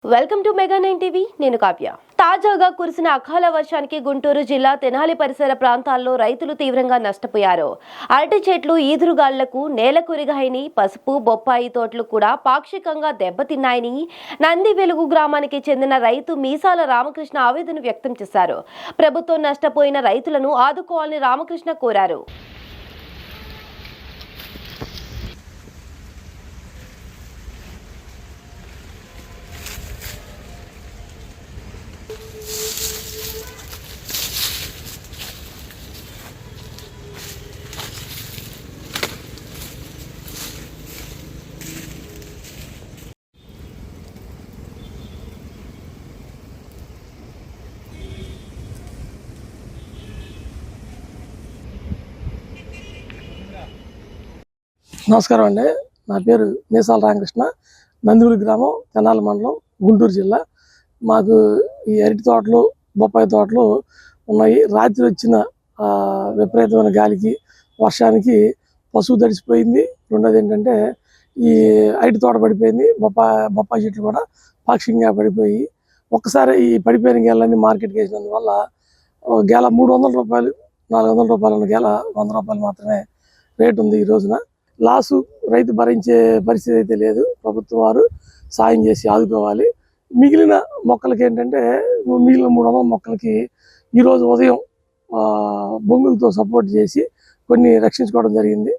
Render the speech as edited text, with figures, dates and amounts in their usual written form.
Welcome to mega 9 TV. నేను కావ్య. తాజాగా కురిసిన అకాల వర్షానికి గుంటూరు జిల్లా తెనాలి పరిసర ప్రాంతాల్లో రైతులు తీవ్రంగా నష్టపోయారు. అరటి చెట్లు ఈదురుగాళ్లకు నేలకొరిగాయని, పసుపు బొప్పాయి తోటలు కూడా పాక్షికంగా దెబ్బతిన్నాయని నంది వెలుగు గ్రామానికి చెందిన రైతు మీసాల రామకృష్ణ ఆవేదన వ్యక్తం చేశారు. ప్రభుత్వం నష్టపోయిన రైతులను ఆదుకోవాలని రామకృష్ణ కోరారు. నమస్కారం అండి. నా పేరు మీసాల రామకృష్ణ. నందివెలుగు గ్రామం, తెనాలి మండలం, గుంటూరు జిల్లా. మాకు ఈ అరటి తోటలు, బొప్పాయి తోటలు ఉన్నాయి. రాత్రి వచ్చిన విపరీతమైన గాలికి, వర్షానికి పశువు తడిసిపోయింది. రెండోది ఏంటంటే ఈ అరటి తోట పడిపోయింది. బొప్పాయి చెట్లు కూడా పాక్షికంగా పడిపోయి, ఒక్కసారి ఈ పడిపోయిన గేలన్నీ మార్కెట్కి వేసినందువల్ల గేల 300 రూపాయలు, 400 రూపాయలు ఉన్న గేల 100 రూపాయలు మాత్రమే రేటు ఉంది ఈ రోజున. లాసు రైతు భరించే పరిస్థితి అయితే లేదు. ప్రభుత్వం వారు సాయం చేసి ఆదుకోవాలి. మిగిలిన మొక్కలకి ఏంటంటే మిగిలిన 300 మొక్కలకి ఈరోజు ఉదయం బొంగులతో సపోర్ట్ చేసి కొన్ని రక్షించుకోవడం జరిగింది.